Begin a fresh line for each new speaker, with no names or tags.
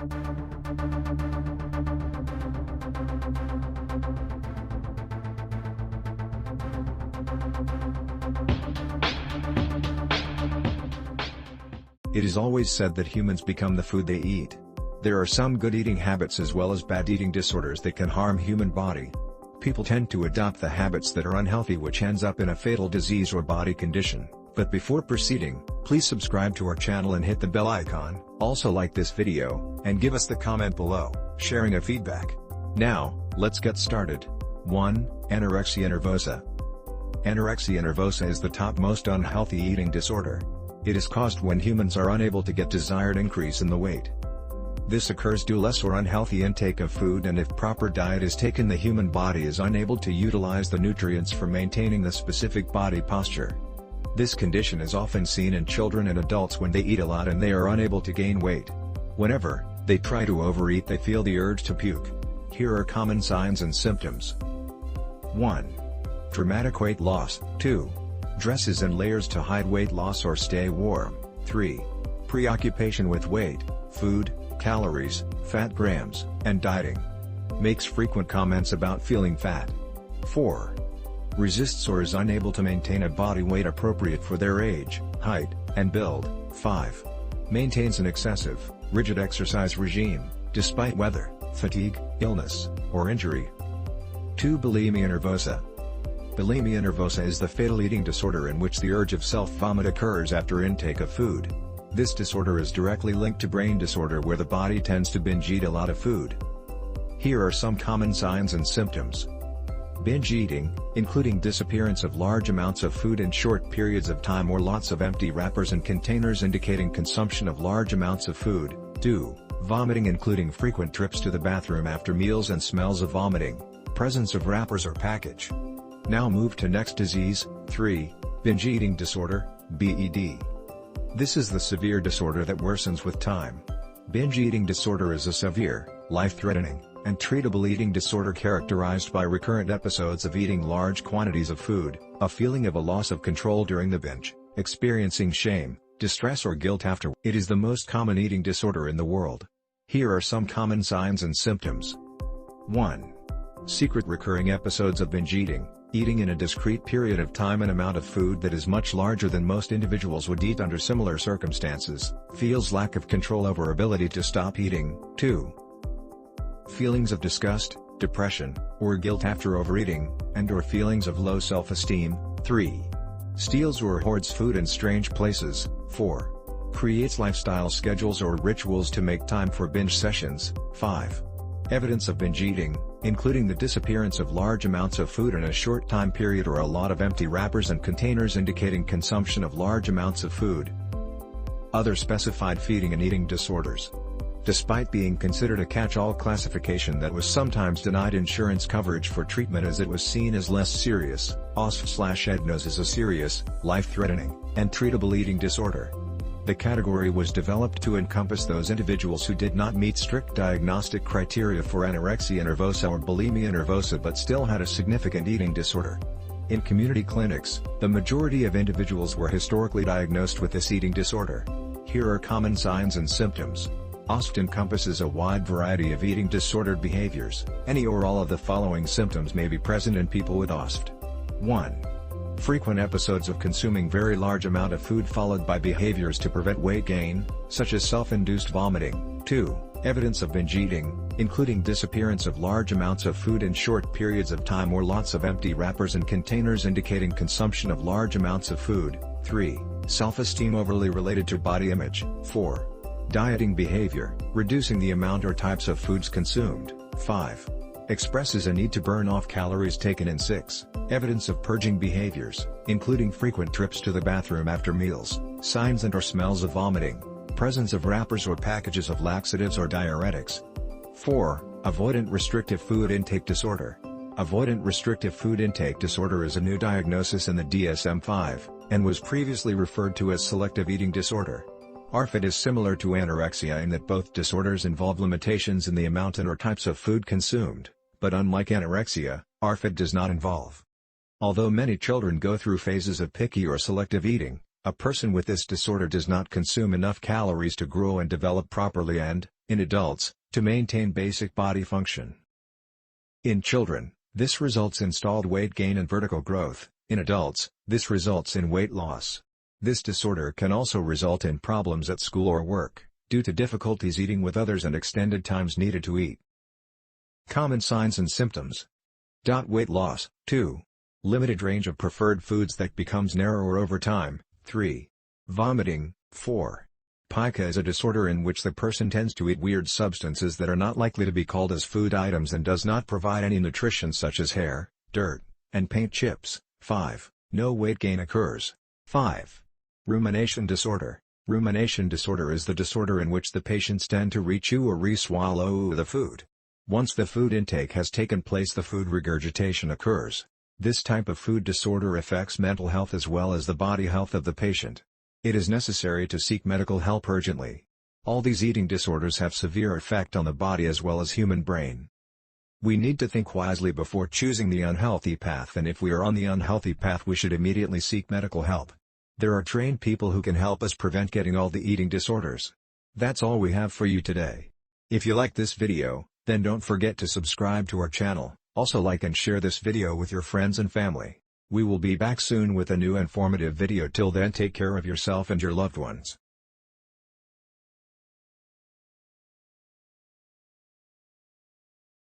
It is always said that humans become the food they eat. There are some good eating habits as well as bad eating disorders that can harm human body. People tend to adopt the habits that are unhealthy, which ends up in a fatal disease or body condition. But before proceeding, please subscribe to our channel and hit the bell icon. Also like this video, and give us the comment below, sharing a feedback. Now, let's get started. 1. Anorexia nervosa. Anorexia nervosa is the top most unhealthy eating disorder. It is caused when humans are unable to get desired increase in the weight. This occurs due to less or unhealthy intake of food, and if proper diet is taken, the human body is unable to utilize the nutrients for maintaining the specific body posture. This condition is often seen in children and adults when they eat a lot and they are unable to gain weight. Whenever they try to overeat, they feel the urge to puke. Here are common signs and symptoms. 1. Dramatic weight loss. 2. Dresses and layers to hide weight loss or stay warm. 3. Preoccupation with weight, food, calories, fat grams, and dieting. Makes frequent comments about feeling fat. 4. Resists or is unable to maintain a body weight appropriate for their age, height, and build. 5. Maintains an excessive, rigid exercise regime, despite weather, fatigue, illness, or injury. 2. Bulimia nervosa. Bulimia nervosa is the fatal eating disorder in which the urge of self-vomit occurs after intake of food. This disorder is directly linked to brain disorder, where the body tends to binge eat a lot of food. Here are some common signs and symptoms. Binge eating, including disappearance of large amounts of food in short periods of time or lots of empty wrappers and containers indicating consumption of large amounts of food. 2. Vomiting, including frequent trips to the bathroom after meals and smells of vomiting, presence of wrappers or package. Now move to next disease. 3. Binge eating disorder, BED. This is the severe disorder that worsens with time. Binge eating disorder is a severe, life-threatening, and treatable eating disorder characterized by recurrent episodes of eating large quantities of food, a feeling of a loss of control during the binge, experiencing shame, distress or guilt after. It is the most common eating disorder in the world. Here are some common signs and symptoms. 1. Secret recurring episodes of binge eating. Eating in a discrete period of time an amount of food that is much larger than most individuals would eat under similar circumstances. Feels lack of control over ability to stop eating. 2. Feelings of disgust, depression, or guilt after overeating, and/or feelings of low self-esteem. 3. Steals or hoards food in strange places. 4. Creates lifestyle schedules or rituals to make time for binge sessions. 5. Evidence of binge eating, including the disappearance of large amounts of food in a short time period or a lot of empty wrappers and containers indicating consumption of large amounts of food. Other specified feeding and eating disorders. Despite being considered a catch-all classification that was sometimes denied insurance coverage for treatment as it was seen as less serious, OSF/EDNOS is a serious, life-threatening, and treatable eating disorder. The category was developed to encompass those individuals who did not meet strict diagnostic criteria for anorexia nervosa or bulimia nervosa but still had a significant eating disorder. In community clinics, the majority of individuals were historically diagnosed with this eating disorder. Here are common signs and symptoms. OSF encompasses a wide variety of eating disordered behaviors. Any or all of the following symptoms may be present in people with OSF. 1. Frequent episodes of consuming very large amount of food followed by behaviors to prevent weight gain, such as self-induced vomiting. 2. Evidence of binge eating, including disappearance of large amounts of food in short periods of time or lots of empty wrappers and containers indicating consumption of large amounts of food. 3. Self-esteem overly related to body image. 4. Dieting behavior, reducing the amount or types of foods consumed. 5. Expresses a need to burn off calories taken in. 6. Evidence of purging behaviors, including frequent trips to the bathroom after meals, signs and/or smells of vomiting, presence of wrappers or packages of laxatives or diuretics. 4. Avoidant restrictive food intake disorder. Avoidant restrictive food intake disorder is a new diagnosis in the DSM-5, and was previously referred to as selective eating disorder. ARFID is similar to anorexia in that both disorders involve limitations in the amount and/or types of food consumed, but unlike anorexia, ARFID does not involve. Although many children go through phases of picky or selective eating, a person with this disorder does not consume enough calories to grow and develop properly and, In adults, to maintain basic body function. In children, this results in stalled weight gain and vertical growth. In adults, this results in weight loss. This disorder can also result in problems at school or work, due to difficulties eating with others and extended times needed to eat. Common signs and symptoms. Weight loss. 2. Limited range of preferred foods that becomes narrower over time. 3. Vomiting. 4. Pica is a disorder in which the person tends to eat weird substances that are not likely to be called as food items and does not provide any nutrition, such as hair, dirt, and paint chips. 5. No weight gain occurs. 5. Rumination disorder. Rumination disorder is the disorder in which the patients tend to re-chew or re-swallow the food. Once the food intake has taken place, the food regurgitation occurs. This type of food disorder affects mental health as well as the body health of the patient. It is necessary to seek medical help urgently. All these eating disorders have severe effect on the body as well as human brain. We need to think wisely before choosing the unhealthy path, and if we are on the unhealthy path, we should immediately seek medical help. There are trained people who can help us prevent getting all the eating disorders. That's all we have for you today. If you like this video, then don't forget to subscribe to our channel. Also like and share this video with your friends and family. We will be back soon with a new informative video. Till then, take care of yourself and your loved ones.